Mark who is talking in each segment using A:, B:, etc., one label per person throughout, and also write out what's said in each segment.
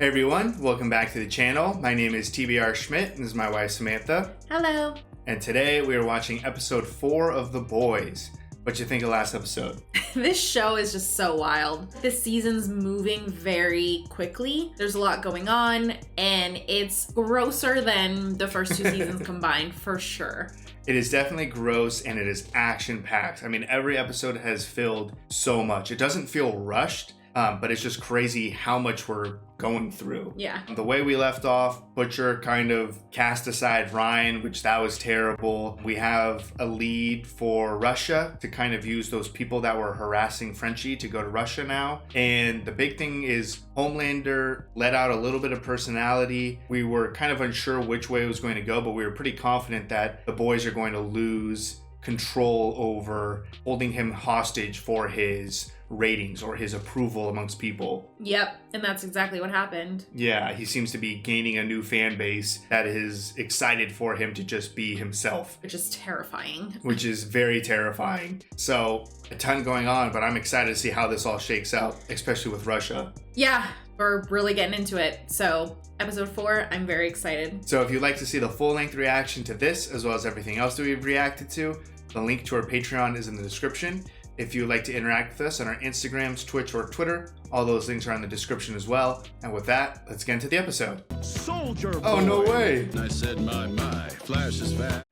A: Hey everyone, welcome back to the channel. My name is TBR Schmitt and this is my wife Samantha.
B: Hello.
A: And today we are watching episode 4 of The Boys. What'd you think of last episode?
B: This show is just so wild. This season's moving very quickly. There's a lot going on and it's grosser than the first 2 seasons combined for sure.
A: It is definitely gross and it is action-packed. I mean, every episode has filled so much. It doesn't feel rushed, but it's just crazy how much we're going through.
B: Yeah.
A: The way we left off, Butcher kind of cast aside Ryan, which that was terrible. We have a lead for Russia to kind of use those people that were harassing Frenchie to go to Russia now. And the big thing is Homelander let out a little bit of personality. We were kind of unsure which way it was going to go, but we were pretty confident that the boys are going to lose control over holding him hostage for his ratings or his approval amongst people.
B: Yep, and that's exactly what happened.
A: Yeah, he seems to be gaining a new fan base that is excited for him to just be himself.
B: Which is terrifying.
A: Which is very terrifying. So, a ton going on, but I'm excited to see how this all shakes out, especially with Russia.
B: Yeah, we're really getting into it. So, episode 4, I'm very excited.
A: So if you'd like to see the full-length reaction to this, as well as everything else that we've reacted to, the link to our Patreon is in the description. If you'd like to interact with us on our Instagrams, Twitch, or Twitter, all those links are in the description as well. And with that, let's get into the episode.
C: Soldier boy.
A: Oh, no way.
C: I said my, Flash is fast.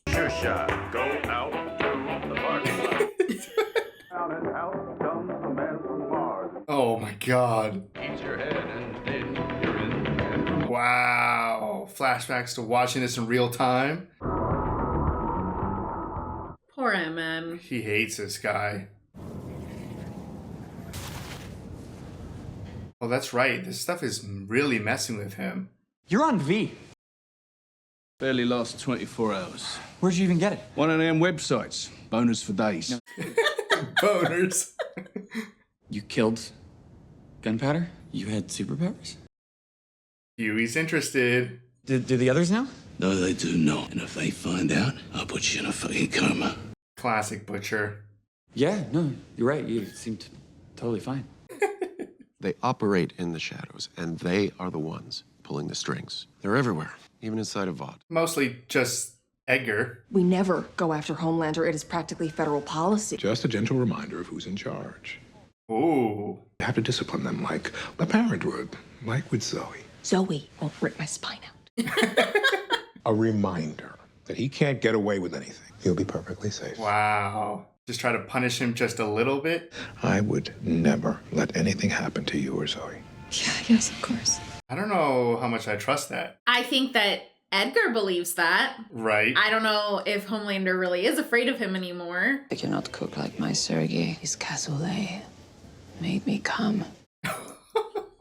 D: Sure shot. Go out to the parking lot. Out and out comes the man from Mars.
A: Oh my God.
D: Eat your head and then you're in bed.
A: Wow. Flashbacks to watching this in real time.
B: Poor MM.
A: He hates this guy. Oh, that's right. This stuff is really messing with him.
E: You're on V.
C: Barely lost 24 hours.
E: Where'd you even get it?
C: One of them websites. Bonus for days.
E: No.
A: Boners.
E: You killed gunpowder? You had superpowers?
A: Huey's interested.
E: Do the others know?
C: No, they do not. And if they find out, I'll put you in a fucking coma.
A: Classic Butcher.
E: Yeah, no, you're right. You seemed totally fine.
F: They operate in the shadows, and they are the ones pulling the strings. They're everywhere, even inside a Vought.
A: Mostly just Edgar.
G: We never go after Homelander. It is practically federal policy.
H: Just a gentle reminder of who's in charge.
A: Ooh.
H: You have to discipline them like a parent would, like with Zoe.
G: Zoe won't rip my spine out.
H: A reminder that he can't get away with anything. He'll be perfectly safe.
A: Wow. Just try to punish him just a little bit?
H: I would never let anything happen to you or Zoe.
G: Yeah, yes, of course.
A: I don't know how much I trust that.
B: I think that Edgar believes that.
A: Right.
B: I don't know if Homelander really is afraid of him anymore.
I: I cannot cook like my Sergei. His cassoulet made me come.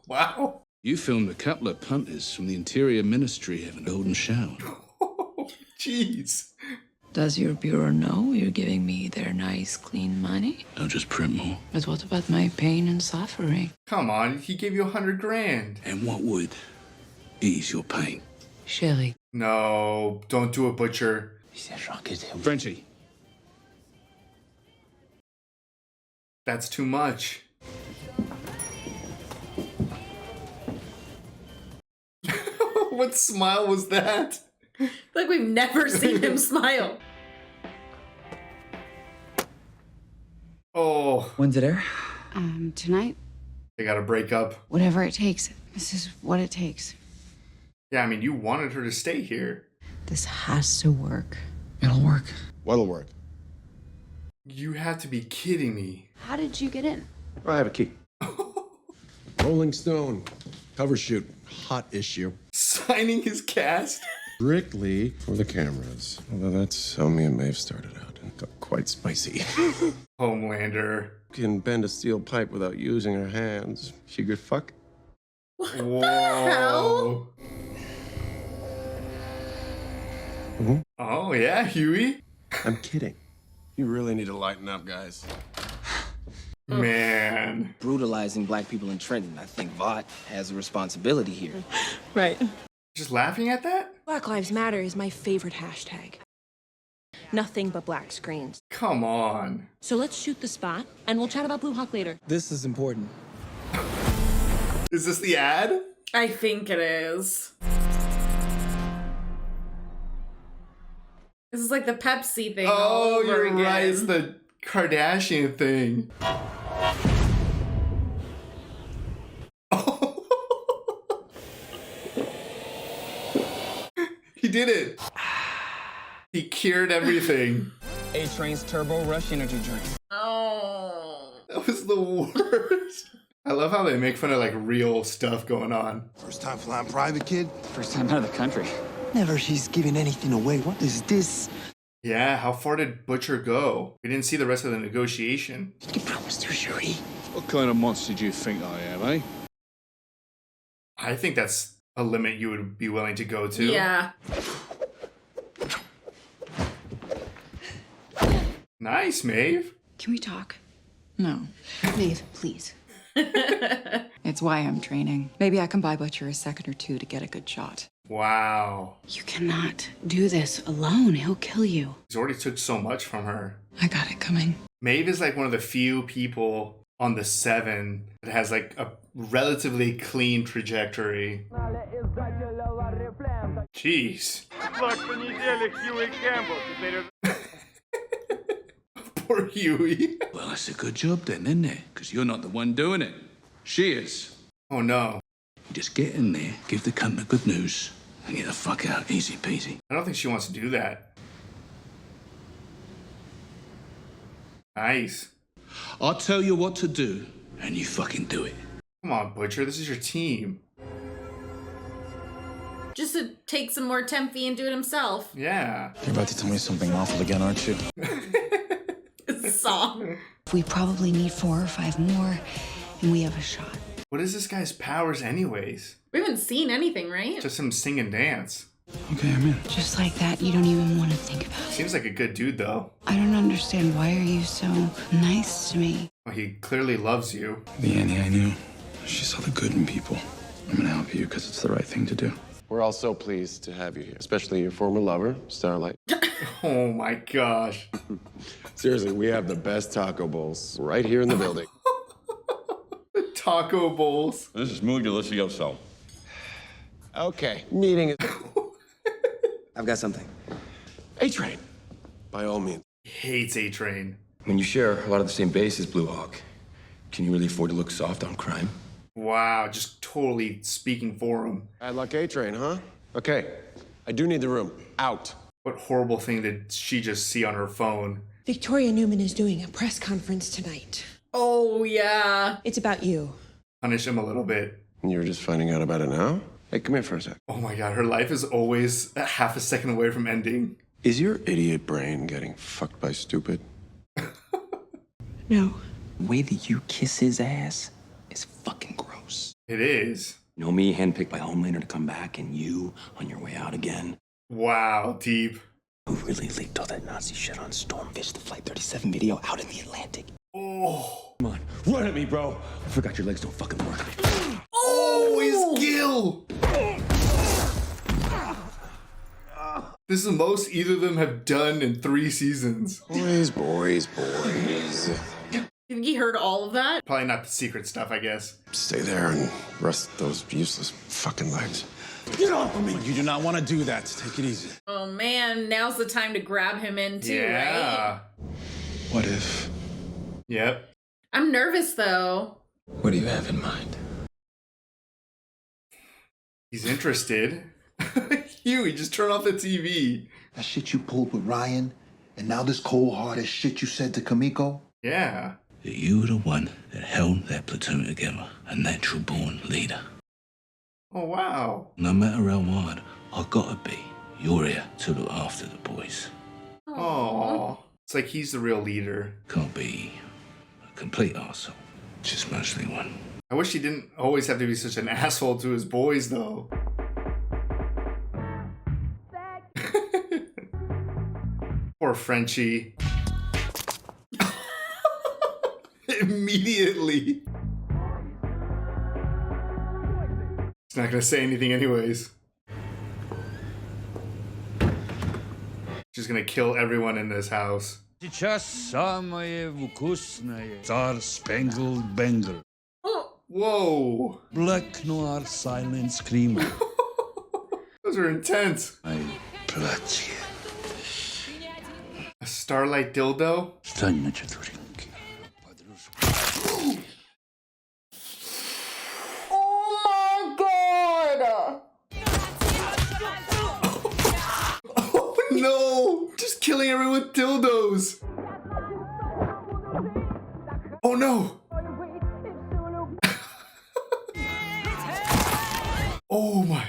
A: Wow.
C: You filmed a couple of punters from the Interior Ministry having a golden shower.
A: Jeez.
I: Does your bureau know you're giving me their nice, clean money?
C: I'll just print more.
I: But what about my pain and suffering?
A: Come on, he gave you $100,000.
C: And what would ease your pain?
I: Shelly.
A: No, don't do it, Butcher.
C: Frenchie.
A: That's too much. What smile was that?
B: Like we've never seen him smile.
A: Oh,
E: When's it air?
J: Tonight,
A: they gotta break up.
J: whatever it takes. This is what it takes.
A: Yeah, I mean, you wanted her to stay here.
J: This has to work.
E: It'll work.
F: What'll work?
A: You had to be kidding me.
J: How did you get in?
F: I have a key. Rolling Stone. Cover shoot. Hot issue.
A: Signing his cast?
F: Strictly for the cameras. Although that's how me and Maeve started out. It got quite spicy.
A: Homelander.
F: Can bend a steel pipe without using her hands. She could fuck.
A: Whoa. Oh, yeah, Huey.
F: I'm kidding. You really need to lighten up, guys.
A: Man.
K: Brutalizing black people in Trenton. I think Vought has a responsibility here.
G: Right.
A: Just laughing at that?
G: Black Lives Matter is my favorite hashtag. Nothing but black screens.
A: Come on.
G: So let's shoot the spot, and we'll chat about Blue Hawk later.
E: This is important.
A: Is this the ad?
B: I think it is. This is like the Pepsi thing all over
A: you're
B: again.
A: right. It's the Kardashian thing. He did it. He cured everything.
K: A-Train's Turbo Rush energy drink.
B: Oh.
A: That was the worst. I love how they make fun of like real stuff going on.
L: First time flying private, kid?
E: First time out of the country.
L: Never she's giving anything away. What is this?
A: Yeah, how far did Butcher go? We didn't see the rest of the negotiation.
L: You promised her, Cherie.
C: What kind of monster do you think I am, eh?
A: I think that's a limit you would be willing to go to.
B: Yeah.
A: Nice, Maeve.
J: Can we talk?
I: No.
J: Maeve, please.
I: It's why I'm training. Maybe I can buy Butcher a second or two to get a good shot.
A: Wow.
J: You cannot do this alone. He'll kill you.
A: He's already took so much from her.
I: I got it coming.
A: Maeve is like one of the few people on the 7 that has like a relatively clean trajectory. Jeez. Poor Huey.
C: Well, that's a good job then, isn't it? Because you're not the one doing it. She is.
A: Oh no.
C: You just get in there, give the cunt the good news, and get the fuck out. Easy peasy.
A: I don't think she wants to do that. Nice.
C: I'll tell you what to do, and you fucking do it.
A: Come on, Butcher. This is your team.
B: Just to take some more Temp V and do it himself.
A: Yeah.
L: You're about to tell me something awful again, aren't you?
B: Song.
J: We probably need 4 or 5 more, and we have a shot.
A: What is this guy's powers anyways?
B: We haven't seen anything, right?
A: Just him sing and dance.
L: Okay, I'm in.
J: Just like that, you don't even want to think about it.
A: Seems like a good dude though.
J: I don't understand. Why are you so nice to me?
A: Well, he clearly loves you.
L: The Annie I knew, she saw the good in people. I'm gonna help you because it's the right thing to do.
F: We're all so pleased to have you here, especially your former lover, Starlight.
A: Oh my gosh.
F: Seriously, we have the best taco bowls right here in the building.
A: Taco bowls.
M: This is muy delicioso.
F: Okay, meeting is...
K: I've got something.
F: A-Train, by all means.
A: He hates A-Train.
E: When you share a lot of the same base as Blue Hawk, can you really afford to look soft on crime?
A: Wow, just totally speaking for him.
F: Bad luck A-Train, huh? Okay, I do need the room. Out.
A: What horrible thing did she just see on her phone?
G: Victoria Neuman is doing a press conference tonight.
B: Oh, yeah.
G: It's about you.
A: Punish him a little bit.
F: And you're just finding out about it now? Hey, come here for a sec.
A: Oh my god, her life is always a half a second away from ending.
F: Is your idiot brain getting fucked by stupid?
G: No.
E: The way that you kiss his ass is fucking gross.
A: It is.
E: You know me, handpicked by Homelander to come back, and you on your way out again.
A: Wow, deep.
E: Who really leaked all that Nazi shit on Stormfish, the Flight 37 video out in the Atlantic?
A: Oh.
E: Come on, run at me, bro. I forgot your legs don't fucking work.
A: Oh, his gill. This is the most either of them have done in 3 seasons.
F: Boys.
B: You think he heard all of that?
A: Probably not the secret stuff, I guess.
F: Stay there and rest those useless fucking legs.
L: Get off of me! You do not want to do that. Take it easy.
B: Oh man, now's the time to grab him in too, right?
L: What if?
A: Yep.
B: I'm nervous though.
E: What do you have in mind?
A: He's interested. Huey, just turn off the TV.
N: That shit you pulled with Ryan, and now this cold-hearted shit you said to Kimiko?
A: Yeah.
C: You were the one that held that platoon together, a natural-born leader.
A: Oh, wow.
C: No matter how hard, I gotta be. You're here to look after the boys.
A: Oh, it's like he's the real leader.
C: Can't be a complete arsehole, just mostly one.
A: I wish he didn't always have to be such an asshole to his boys, though. Poor Frenchie. Immediately. He's not gonna say anything anyways. She's gonna kill everyone in this house.
C: Сейчас самое вкусное. Star Spangled Banner.
A: Whoa.
C: Black noir silent screamer.
A: Those are intense.
C: I plot you.
A: A Starlight dildo?
B: Oh my god!
A: Oh no! Just killing everyone with dildos. Oh no! Oh my.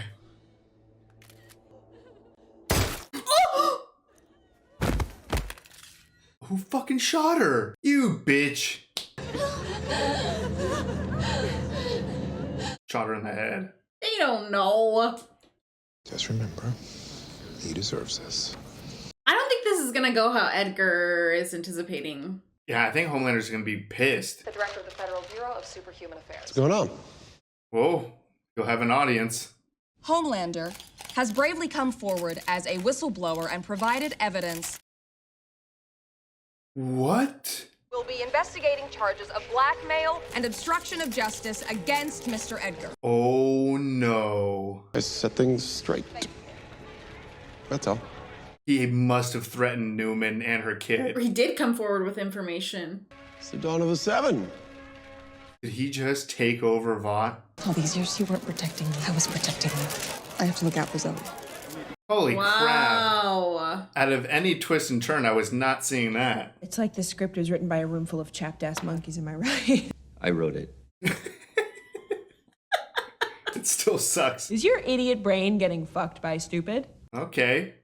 A: Who fucking shot her? You bitch. Shot her in the head.
B: They don't know.
H: Just remember, he deserves this.
B: I don't think this is gonna go how Edgar is anticipating.
A: Yeah, I think Homelander's gonna be pissed.
M: The director of the Federal Bureau of Superhuman Affairs.
F: What's going on?
A: Whoa, you'll have an audience.
M: Homelander has bravely come forward as a whistleblower and provided evidence.
A: What?
M: Will be investigating charges of blackmail and obstruction of justice against Mr. Edgar.
A: Oh no.
F: I set things straight. That's all.
A: He must have threatened Neuman and her kid.
B: He did come forward with information.
F: It's the dawn of the seven.
A: Did he just take over Vought?
G: All these years you weren't protecting me. I was protecting you. I have to look out for Zoe.
A: Holy crap.
B: Wow.
A: Out of any twist and turn, I was not seeing that.
G: It's like the script was written by a room full of chapped-ass monkeys, am I right?
K: I wrote it.
A: It still sucks.
G: Is your idiot brain getting fucked by stupid?
A: Okay.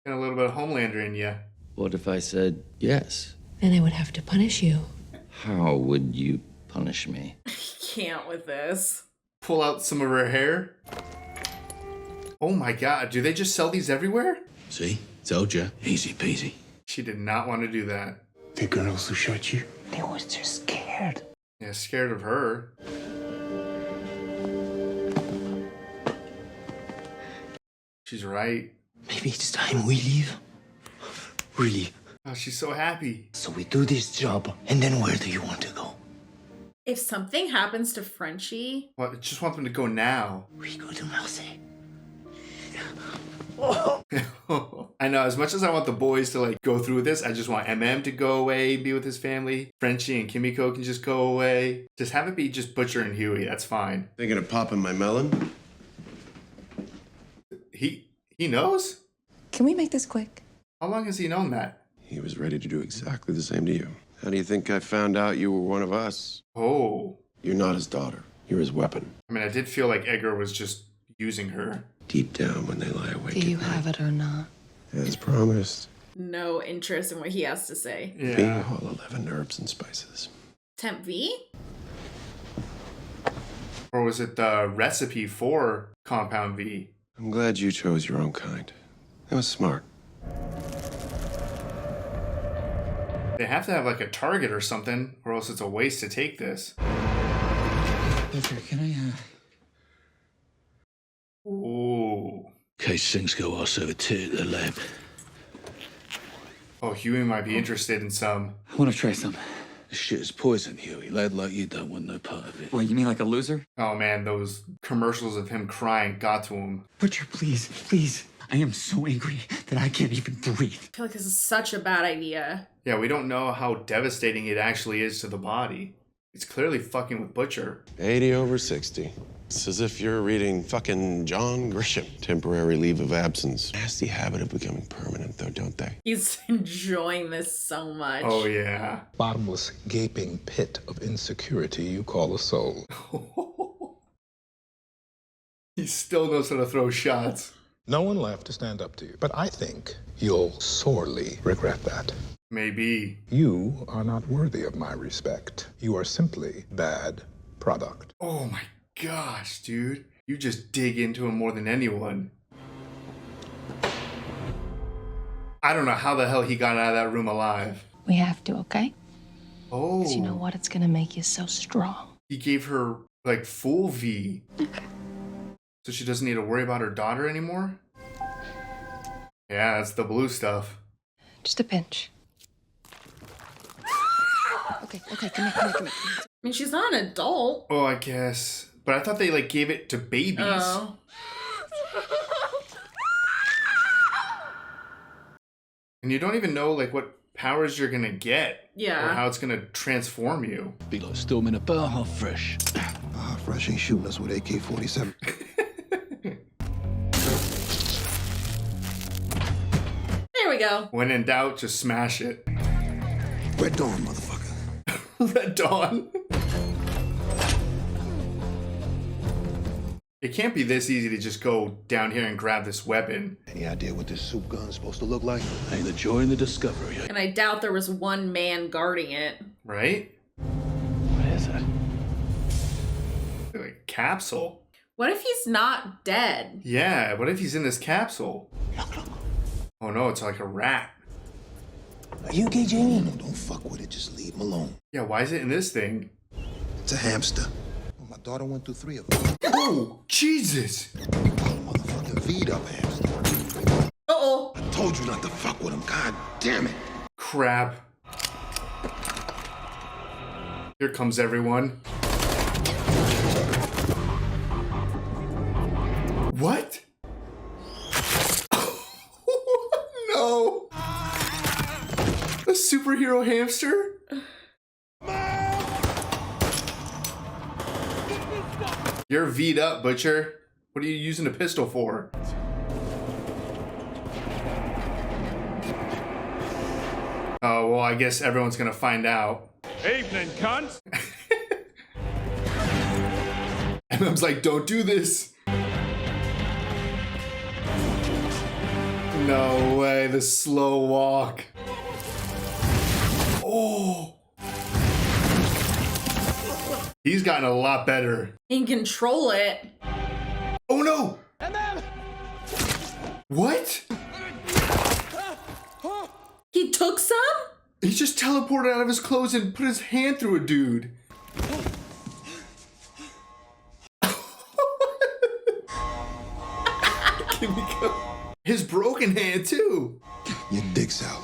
A: Got a little bit of Homelander in you.
K: What if I said yes?
G: Then I would have to punish you.
K: How would you punish me?
B: Can't with this.
A: Pull out some of her hair. Oh my god, do they just sell these everywhere?
C: See? Told ya. Easy peasy.
A: She did not want to do that.
N: The girls who shot you?
E: They was just scared.
A: Yeah, scared of her. She's right.
E: Maybe it's time we leave. Really.
A: Oh, she's so happy.
E: So we do this job, and then where do you want to go?
B: If something happens to Frenchie,
A: Well, I just want them to go now.
E: We go to Marseille.
A: I know, as much as I want the boys to like go through with this, I just want MM to go away, be with his family. Frenchie and Kimiko can just go away. Just have it be just Butcher and Huey, that's fine.
F: Thinking of popping my melon?
A: He knows?
G: Can we make this quick?
A: How long has he known that?
F: He was ready to do exactly the same to you. How do you think I found out you were one of us?
A: Oh.
F: You're not his daughter. You're his weapon.
A: I mean, I did feel like Edgar was just using her.
F: Deep down when they lie awake.
G: Do you have it or not?
F: As promised.
B: no interest in what he has to say.
F: Be all 11 herbs and spices.
B: Temp V?
A: Or was it the recipe for Compound V?
F: I'm glad you chose your own kind. That was smart.
A: They have to have like a target or something, or else it's a waste to take this.
C: Edgar, can I,
A: Ooh.
C: In case things go ass over tea at the lab.
A: Oh, Huey might be interested in some.
L: I want to try some.
C: This shit is poison, Huey. Lad like you don't want no part of it.
L: What, you mean like a loser?
A: Oh man, those commercials of him crying got to him.
L: Butcher, please, please. I am so angry that I can't even breathe.
B: I feel like this is such a bad idea.
A: Yeah, we don't know how devastating it actually is to the body. It's clearly fucking with Butcher.
F: 80 over 60. It's as if you're reading fucking John Grisham. Temporary leave of absence. Nasty habit of becoming permanent, though, don't they?
B: He's enjoying this so much.
A: Oh, yeah.
H: Bottomless, gaping pit of insecurity you call a soul.
A: He still knows how to throw shots.
H: No one left to stand up to you. But I think you'll sorely regret that.
A: Maybe.
H: You are not worthy of my respect. You are simply bad product.
A: Oh my gosh, dude. You just dig into him more than anyone. I don't know how the hell he got out of that room alive.
J: We have to, okay?
A: Oh.
J: Because you know what? It's gonna make you so strong.
A: He gave her, like, full V.
J: Okay.
A: So she doesn't need to worry about her daughter anymore? Yeah, that's the blue stuff.
J: Just a pinch. Okay, come here.
B: mean, she's not an adult.
A: Oh, I guess. But I thought they like gave it to babies.
B: Oh.
A: And you don't even know like what powers you're gonna get.
B: Yeah.
A: Or how it's gonna transform you.
C: Be like storming a bar half fresh.
N: Fresh ain't shooting us with AK-47.
B: There we go.
A: When in doubt, just smash it.
N: Red Dawn, motherfucker.
A: Red Dawn. It can't be this easy to just go down here and grab this weapon.
N: Any idea what this soup gun's supposed to look like?
C: Ain't the joy in the discovery.
B: And I doubt there was one man guarding it.
A: Right?
C: What is it?
A: Like a capsule.
B: What if he's not dead?
A: Yeah, what if he's in this capsule? Oh no, it's like a rat.
N: Are you okay, Jamie? No, don't fuck with it. Just leave him alone.
A: Yeah, why is it in this thing?
N: It's a hamster. Well, my daughter went through 3 of them.
A: Oh, Jesus!
N: Motherfucking V'd-up hamster.
B: Uh-oh.
N: I told you not to fuck with him. God damn it.
A: Crap. Here comes everyone. What? No! A superhero hamster? You're V'd up, Butcher. What are you using a pistol for? Oh, well, I guess everyone's gonna find out.
D: Evening, cunt.
A: MM's like, don't do this. No way, the slow walk. Oh. He's gotten a lot better.
B: He can control it.
A: Oh no! What?
B: He took some?
A: He just teleported out of his clothes and put his hand through a dude. Kimiko. His broken hand too.
N: Your dick's out.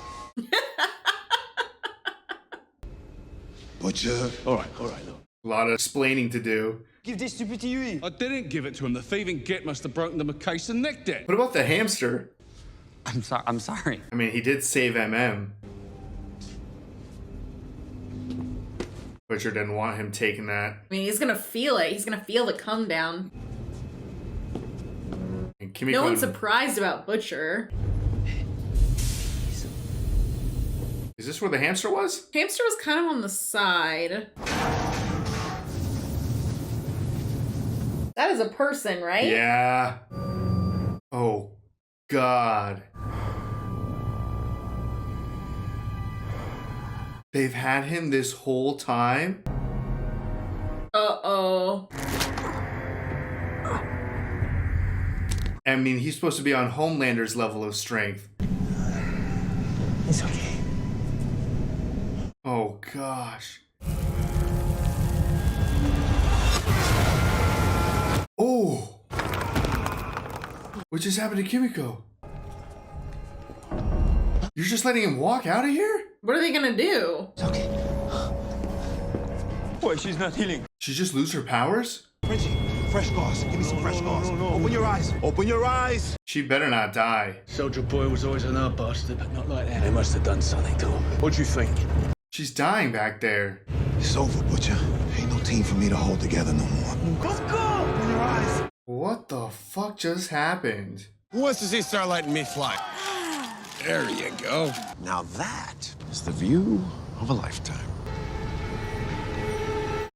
N: Butcher.
C: All right, look.
A: A lot of explaining to do.
L: Give this stupid to you. I didn't give it to him. The thieving git must have broken the case and nicked it.
A: What about the hamster?
O: I'm sorry.
A: I mean, he did save MM. Butcher didn't want him taking that.
B: I mean, he's gonna feel it. He's gonna feel the come down.
A: And Kimiko
B: No one's surprised about Butcher.
A: Is this where the hamster was?
B: Hamster was kind of on the side. That is a person, right?
A: Yeah. Oh, God. They've had him this whole time?
B: Uh-oh.
A: I mean, he's supposed to be on Homelander's level of strength.
E: It's okay.
A: Oh, gosh. Oh! What just happened to Kimiko? You're just letting him walk out of here?
B: What are they gonna do?
E: It's okay.
L: Boy, she's not healing.
A: She just lose her powers?
N: Frenchie, fresh gauze. Give me some fresh gauze. Open your eyes. Open your eyes.
A: She better not die.
C: Soldier boy was always an hard bastard, but not like that. They must have done something to him. What do you think?
A: She's dying back there.
N: It's over, Butcher. Ain't no team for me to hold together no more. Let's go. Open your eyes.
A: What the fuck just happened?
F: Who wants to see Starlight and me fly? There you go. Now that is the view of a lifetime.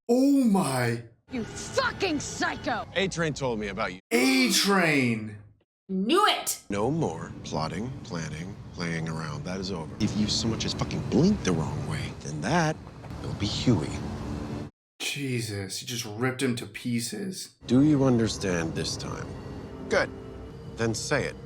A: Oh my.
M: You fucking psycho!
F: A-Train told me about you.
A: A-Train.
B: Knew it!
F: No more plotting, planning, playing around. That is over. If you so much as fucking blink the wrong way, then that will be Huey.
A: Jesus, he just ripped him to pieces.
F: Do you understand this time? Good. Then say it.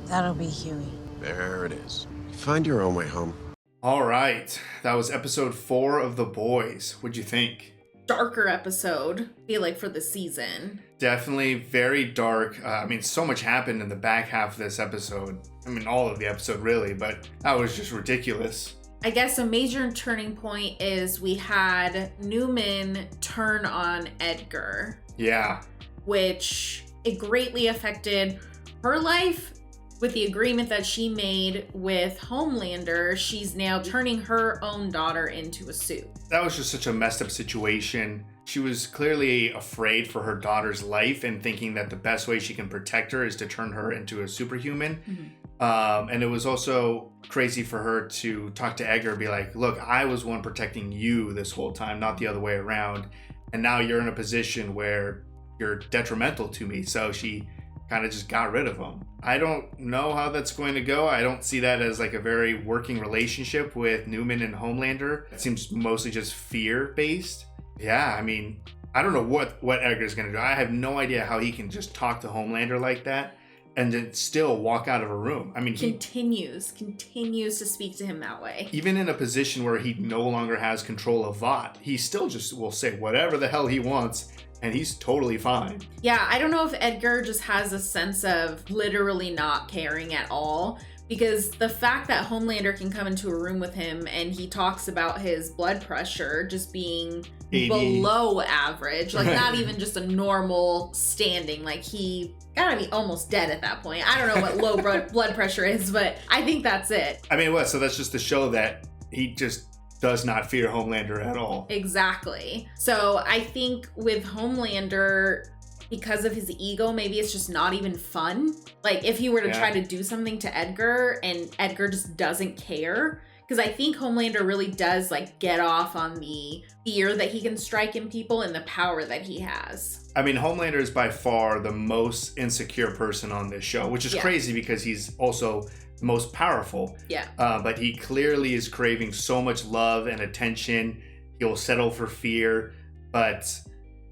P: That'll be Huey.
F: There it is. Find your own way home.
A: All right, that was episode 4 of The Boys. What'd you think?
B: Darker episode, I feel like, for the season.
A: Definitely very dark. I mean, so much happened in the back half of this episode. I mean, all of the episode, really, but that was just ridiculous.
B: I guess a major turning point is we had Neuman turn on Edgar.
A: Yeah.
B: Which it greatly affected her life. With the agreement that she made with Homelander, she's now turning her own daughter into a suit.
A: That was just such a messed up situation. She was clearly afraid for her daughter's life and thinking that the best way she can protect her is to turn her into a superhuman. Mm-hmm. And it was also crazy for her to talk to Edgar and be like, look, I was one protecting you this whole time, not the other way around. And now you're in a position where you're detrimental to me. So she kind of just got rid of him. I don't know how that's going to go. I don't see that as like a very working relationship with Neuman and Homelander. It seems mostly just fear-based. Yeah, I mean, I don't know what Edgar's going to do. I have no idea how he can just talk to Homelander like that and then still walk out of a room. I mean,
B: continues to speak to him that way.
A: Even in a position where he no longer has control of Vought, he still just will say whatever the hell he wants, and he's totally fine.
B: Yeah, I don't know if Edgar just has a sense of literally not caring at all, because the fact that Homelander can come into a room with him and he talks about his blood pressure just being
A: 80.
B: Below average, like not even just a normal standing, like he gotta be almost dead at that point. I don't know what low blood pressure is, but I think that's it.
A: I mean, what? So that's just to show that he just does not fear Homelander at all.
B: Exactly. So I think with Homelander, because of his ego, maybe it's just not even fun. Like if he were to try to do something to Edgar and Edgar just doesn't care. Because I think Homelander really does like get off on the fear that he can strike in people and the power that he has.
A: I mean, Homelander is by far the most insecure person on this show, which is crazy because he's also the most powerful.
B: Yeah.
A: But he clearly is craving so much love and attention. He'll settle for fear, but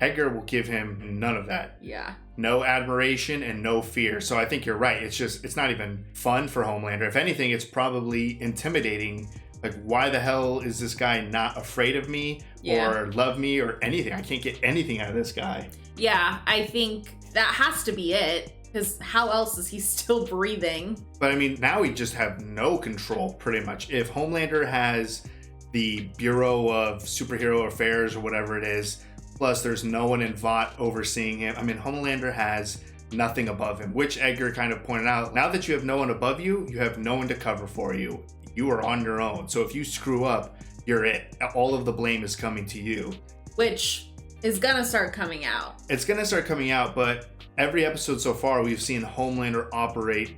A: Edgar will give him none of that.
B: Yeah.
A: No admiration and no fear. So I think you're right. It's not even fun for Homelander. If anything, it's probably intimidating. Like, why the hell is this guy not afraid of me or love me or anything? I can't get anything out of this guy.
B: Yeah, I think that has to be it. Because how else is he still breathing?
A: But I mean, now we just have no control, pretty much. If Homelander has the Bureau of Superhero Affairs or whatever it is, plus there's no one in Vought overseeing him. I mean, Homelander has nothing above him, which Edgar kind of pointed out. Now that you have no one above you, you have no one to cover for you. You are on your own. So if you screw up, you're it. All of the blame is coming to you.
B: Which is gonna start coming out.
A: It's gonna start coming out, but every episode so far, we've seen Homelander operate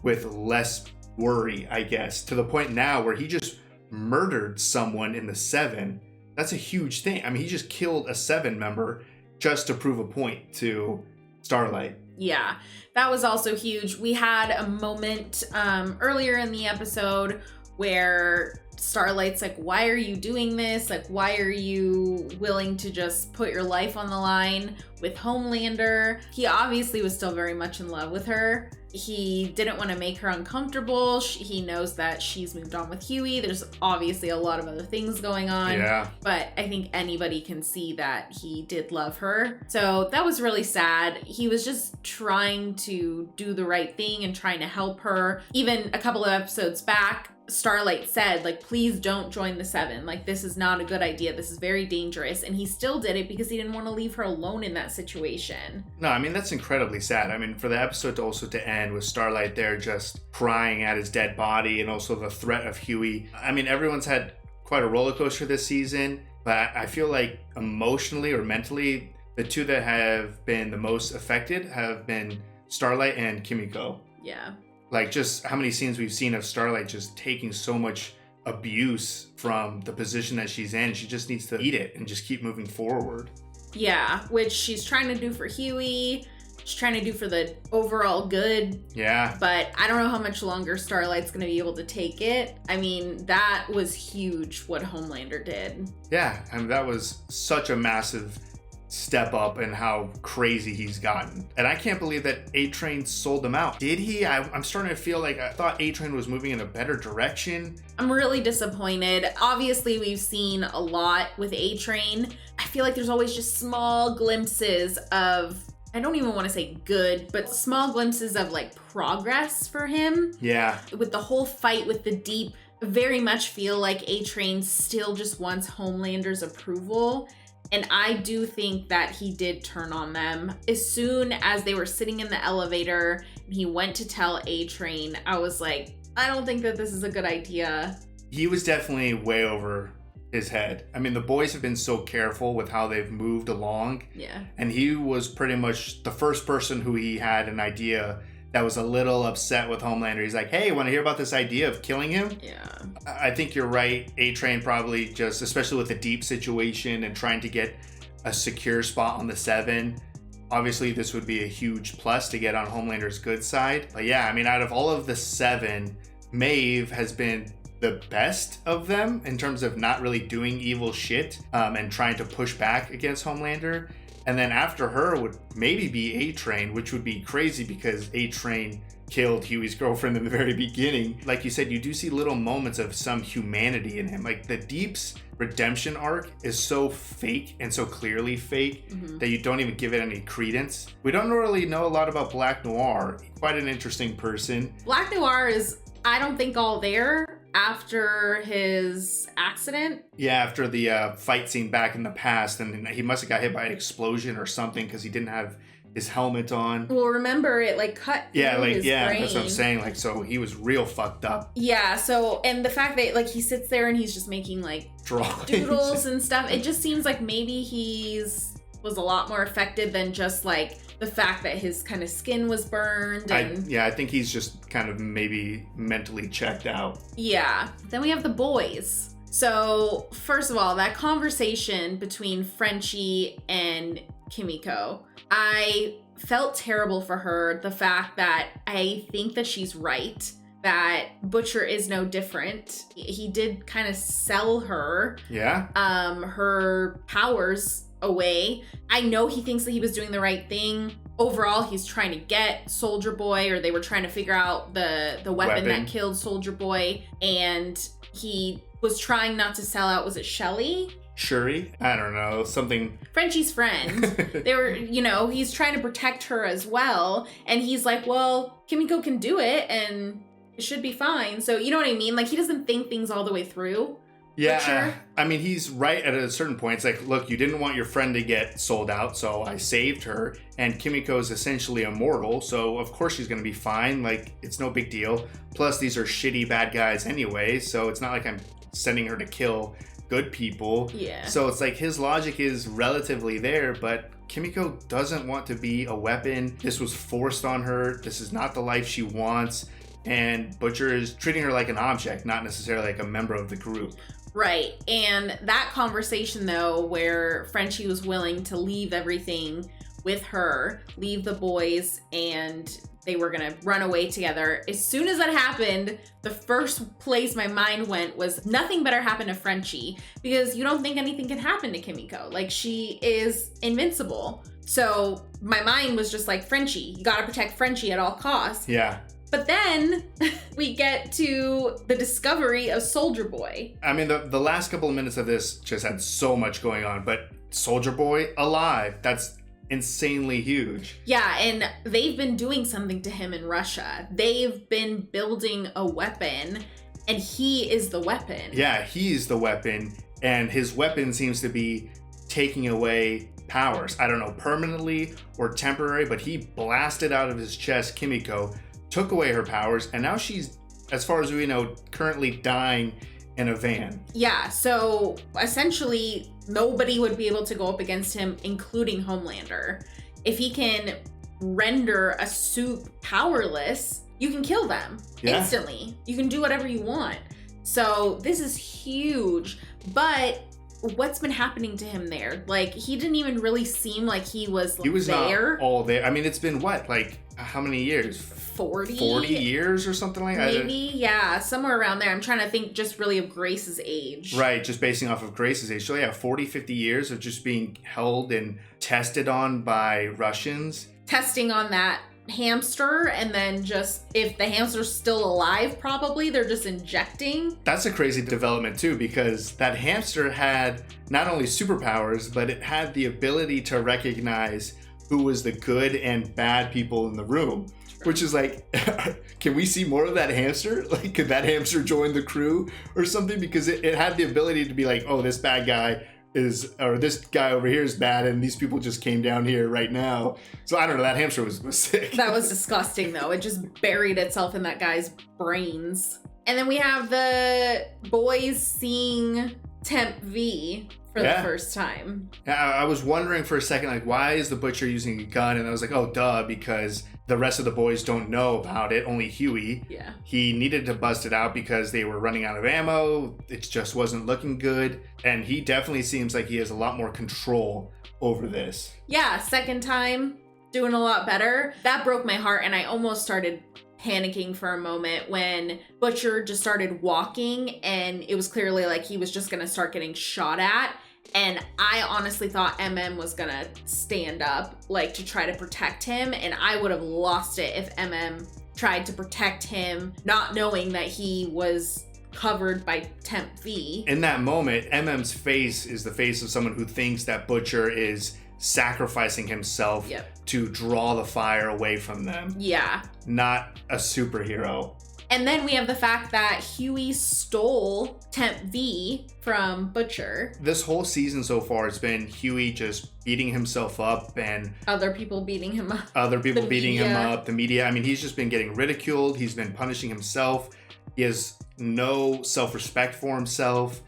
A: with less worry, I guess, to the point now where he just murdered someone in the 7. That's a huge thing. I mean, he just killed a 7 member just to prove a point to Starlight.
B: Yeah, that was also huge. We had a moment earlier in the episode where Starlight's like, why are you doing this? Like, why are you willing to just put your life on the line with Homelander? He obviously was still very much in love with her. He didn't want to make her uncomfortable. He knows that she's moved on with Huey. There's obviously a lot of other things going on.
A: Yeah.
B: But I think anybody can see that he did love her. So that was really sad. He was just trying to do the right thing and trying to help her. Even a couple of episodes back, Starlight said, like, please don't join the 7. Like, this is not a good idea. This is very dangerous. And he still did it because he didn't want to leave her alone in that situation.
A: No, I mean, that's incredibly sad. I mean, for the episode to also to end with Starlight there just crying at his dead body and also the threat of Huey. I mean, everyone's had quite a roller coaster this season, but I feel like emotionally or mentally, the two that have been the most affected have been Starlight and Kimiko.
B: Yeah.
A: Like, just how many scenes we've seen of Starlight just taking so much abuse from the position that she's in. She just needs to eat it and just keep moving forward.
B: Yeah, which she's trying to do for Huey. She's trying to do for the overall good.
A: Yeah.
B: But I don't know how much longer Starlight's going to be able to take it. I mean, that was huge what Homelander did.
A: Yeah, I mean, that was such a massive step up in how crazy he's gotten. And I can't believe that A-Train sold him out. Did he? I'm starting to feel like I thought A-Train was moving in a better direction.
B: I'm really disappointed. Obviously, we've seen a lot with A-Train. I feel like there's always just small glimpses of, I don't even want to say good, but small glimpses of like progress for him.
A: Yeah.
B: With the whole fight with the Deep very much feel like A-Train still just wants Homelander's approval. And I do think that he did turn on them. As soon as they were sitting in the elevator and he went to tell A-Train, I was like, I don't think that this is a good idea.
A: He was definitely way over his head. I mean, the boys have been so careful with how they've moved along.
B: Yeah.
A: And he was pretty much the first person who he had an idea that was a little upset with Homelander. He's like, hey, want to hear about this idea of killing him?
B: Yeah.
A: I think you're right. A-Train probably just, especially with the deep situation and trying to get a secure spot on the 7, obviously this would be a huge plus to get on Homelander's good side. But yeah, I mean, out of all of the 7, Maeve has been the best of them in terms of not really doing evil shit and trying to push back against Homelander. And then after her would maybe be A-Train, which would be crazy because A-Train killed Huey's girlfriend in the very beginning. Like you said, you do see little moments of some humanity in him. Like the Deep's redemption arc is so fake and so clearly fake that you don't even give it any credence. We don't really know a lot about Black Noir. Quite an interesting person.
B: Black Noir is, I don't think, all there after his accident.
A: Yeah, after the fight scene back in the past, and he must have got hit by an explosion or something because he didn't have his helmet on.
B: Well, remember it like cut through his brain.
A: That's what I'm saying. Like, so he was real fucked up.
B: Yeah, so, and the fact that like he sits there and he's just making like
A: drawings,
B: doodles and stuff, it just seems like maybe was a lot more affected than just like the fact that his kind of skin was burned. And
A: I think he's just kind of maybe mentally checked out.
B: Yeah. Then we have the boys. So first of all, that conversation between Frenchie and Kimiko, I felt terrible for her. The fact that I think that she's right, that Butcher is no different. He did kind of sell her.
A: Yeah.
B: Her powers away. I know he thinks that he was doing the right thing. Overall, he's trying to get Soldier Boy, or they were trying to figure out the weapon that killed Soldier Boy, and he was trying not to sell out. Was it Shelly?
A: Shuri? I don't know, something.
B: Frenchie's friend. They were, he's trying to protect her as well, and he's like, well, Kimiko can do it, and it should be fine. So, you know what I mean? Like, he doesn't think things all the way through.
A: Yeah, I mean, he's right at a certain point. It's like, look, you didn't want your friend to get sold out, so I saved her. And Kimiko is essentially immortal, so of course she's going to be fine. Like, it's no big deal. Plus, these are shitty bad guys anyway, so it's not like I'm sending her to kill good people.
B: Yeah.
A: So it's like his logic is relatively there, but Kimiko doesn't want to be a weapon. This was forced on her. This is not the life she wants. And Butcher is treating her like an object, not necessarily like a member of the group.
B: Right. And that conversation, though, where Frenchie was willing to leave everything with her, leave the boys, and they were going to run away together. As soon as that happened, the first place my mind went was nothing better happened to Frenchie, because you don't think anything can happen to Kimiko. Like, she is invincible. So my mind was just like, Frenchie, you got to protect Frenchie at all costs.
A: Yeah.
B: But then we get to the discovery of Soldier Boy.
A: I mean, the last couple of minutes of this just had so much going on, but Soldier Boy alive, that's insanely huge.
B: Yeah, and they've been doing something to him in Russia. They've been building a weapon, and he is the weapon.
A: Yeah, he's the weapon, and his weapon seems to be taking away powers. I don't know, permanently or temporary, but he blasted out of his chest Kimiko, took away her powers, and now she's, as far as we know, currently dying in a van.
B: Yeah, so essentially nobody would be able to go up against him, including Homelander. If he can render a suit powerless, you can kill them instantly. You can do whatever you want. So this is huge, but what's been happening to him there? Like, he didn't even really seem like he was there.
A: Not all there. I mean, it's been what, like, how many years? 40 years or something like that?
B: Maybe, yeah, somewhere around there. I'm trying to think just really of Grace's age.
A: Right, just basing off of Grace's age. So yeah, 40, 50 years of just being held and tested on by Russians.
B: Testing on that hamster, and then just, if the hamster's still alive, probably, they're just injecting.
A: That's a crazy development too, because that hamster had not only superpowers, but it had the ability to recognize who was the good and bad people in the room. which is like, can we see more of that hamster? Like, could that hamster join the crew or something? Because it had the ability to be like, oh, this bad guy or this guy over here is bad, and these people just came down here right now. So I don't know, that hamster was sick.
B: That was disgusting, though. It just buried itself in that guy's brains. And then we have the boys seeing Temp V for the first time.
A: I was wondering for a second, like, why is the Butcher using a gun? And I was like, oh, duh, because the rest of the boys don't know about it, only Huey.
B: Yeah.
A: He needed to bust it out because they were running out of ammo. It just wasn't looking good. And he definitely seems like he has a lot more control over this.
B: Yeah, second time, doing a lot better. That broke my heart, and I almost started panicking for a moment when Butcher just started walking, and it was clearly like he was just gonna start getting shot at. And I honestly thought was gonna stand up, like, to try to protect him, and I would have lost it if tried to protect him, not knowing that he was covered by Temp V.
A: In that moment, MM's face is the face of someone who thinks that Butcher is sacrificing himself to draw the fire away from them.
B: Yeah.
A: Not a superhero.
B: And then we have the fact that Huey stole Temp V from Butcher.
A: This whole season so far, it's been Huey just beating himself up and
B: other people beating him up.
A: Other people beating him up. The media. I mean, he's just been getting ridiculed. He's been punishing himself. He has no self-respect for himself.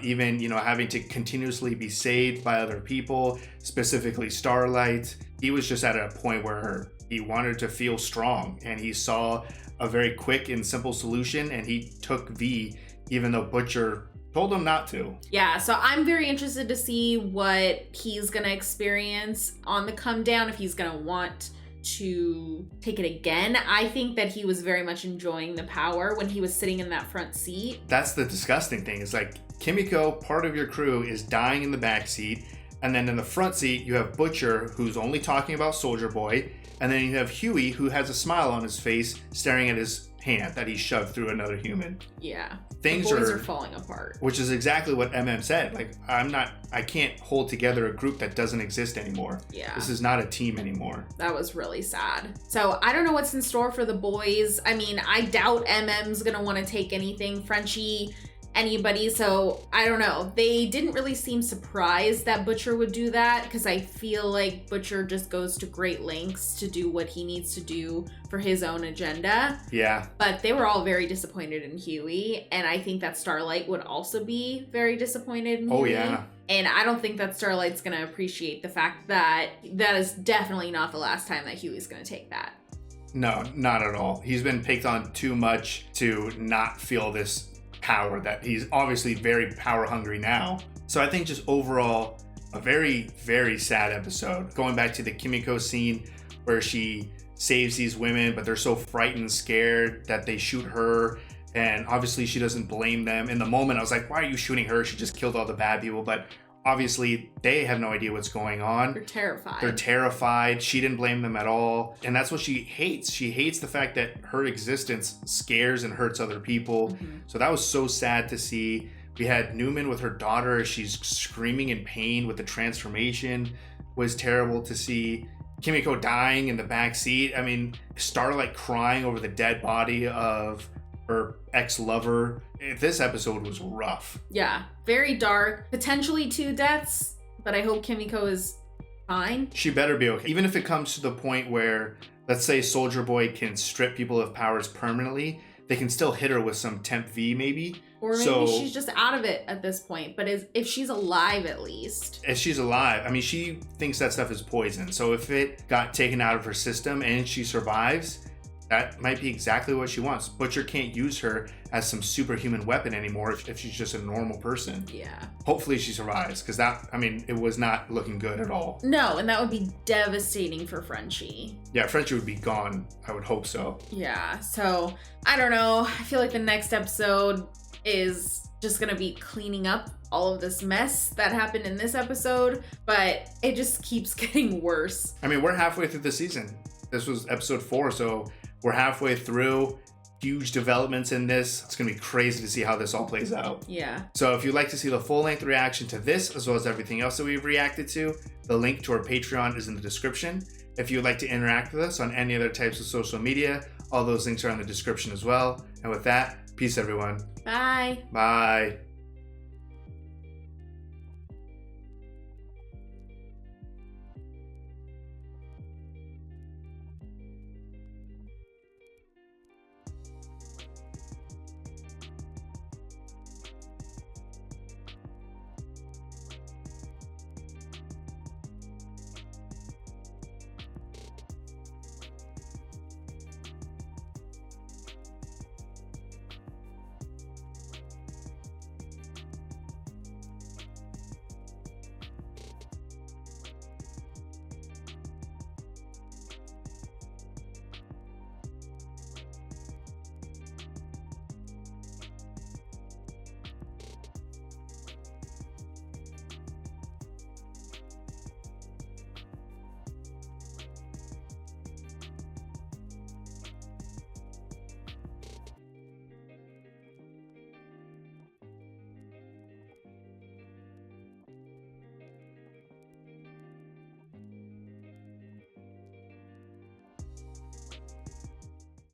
A: Even, having to continuously be saved by other people, specifically Starlight. He was just at a point where he wanted to feel strong, and he saw a very quick and simple solution, and he took V, even though Butcher told him not to.
B: Yeah, so I'm very interested to see what he's gonna experience on the come down, if he's gonna want to take it again. I think that he was very much enjoying the power when he was sitting in that front seat.
A: That's the disgusting thing. It's like, Kimiko, part of your crew, is dying in the back seat, and then in the front seat you have Butcher, who's only talking about Soldier Boy, and then you have Huey, who has a smile on his face, staring at his hand that he shoved through another human.
B: Yeah.
A: Things
B: the boys are falling apart.
A: Which is exactly what said. Like, I can't hold together a group that doesn't exist anymore.
B: Yeah.
A: This is not a team anymore.
B: That was really sad. So I don't know what's in store for the boys. I mean, I doubt MM's gonna want to take anything. Frenchie, anybody, so I don't know. They didn't really seem surprised that Butcher would do that, because I feel like Butcher just goes to great lengths to do what he needs to do for his own agenda.
A: Yeah.
B: But they were all very disappointed in Huey, and I think that Starlight would also be very disappointed in Huey.
A: Oh, yeah.
B: And I don't think that Starlight's gonna appreciate the fact that that is definitely not the last time that Huey's gonna take that.
A: No, not at all. He's been picked on too much to not feel this power, that he's obviously very power hungry now. So I think just overall, a very, very sad episode. Going back to the Kimiko scene where she saves these women, but they're so frightened, scared that they shoot her. And obviously she doesn't blame them. In the moment, I was like, why are you shooting her? She just killed all the bad people. But obviously they have no idea what's going on.
B: They're terrified.
A: She didn't blame them at all. And that's what she hates. She hates the fact that her existence scares and hurts other people.
B: Mm-hmm.
A: So that was so sad to see. We had Neuman with her daughter. She's screaming in pain with the transformation. Was terrible to see. Kimiko dying in the back seat. I mean, Starlight crying over the dead body of her ex-lover. This episode was rough.
B: Yeah, very dark. Potentially 2 deaths, but I hope Kimiko is fine.
A: She better be okay. Even if it comes to the point where, let's say Soldier Boy can strip people of powers permanently, they can still hit her with some Temp V maybe.
B: Or maybe she's just out of it at this point, but if she's alive at least.
A: If she's alive, I mean, she thinks that stuff is poison. So if it got taken out of her system and she survives, that might be exactly what she wants. Butcher can't use her as some superhuman weapon anymore if she's just a normal person.
B: Yeah.
A: Hopefully she survives, because it was not looking good at all.
B: No, and that would be devastating for Frenchie.
A: Yeah, Frenchie would be gone. I would hope so.
B: Yeah, so I don't know. I feel like the next episode is just gonna be cleaning up all of this mess that happened in this episode, but it just keeps getting worse.
A: I mean, we're halfway through the season. This was episode 4, so we're halfway through. Huge developments in this. It's gonna be crazy to see how this all plays out.
B: Yeah.
A: So if you'd like to see the full-length reaction to this, as well as everything else that we've reacted to, the link to our Patreon is in the description. If you would like to interact with us on any other types of social media, all those links are in the description as well. And with that, peace everyone.
B: Bye.
A: Bye.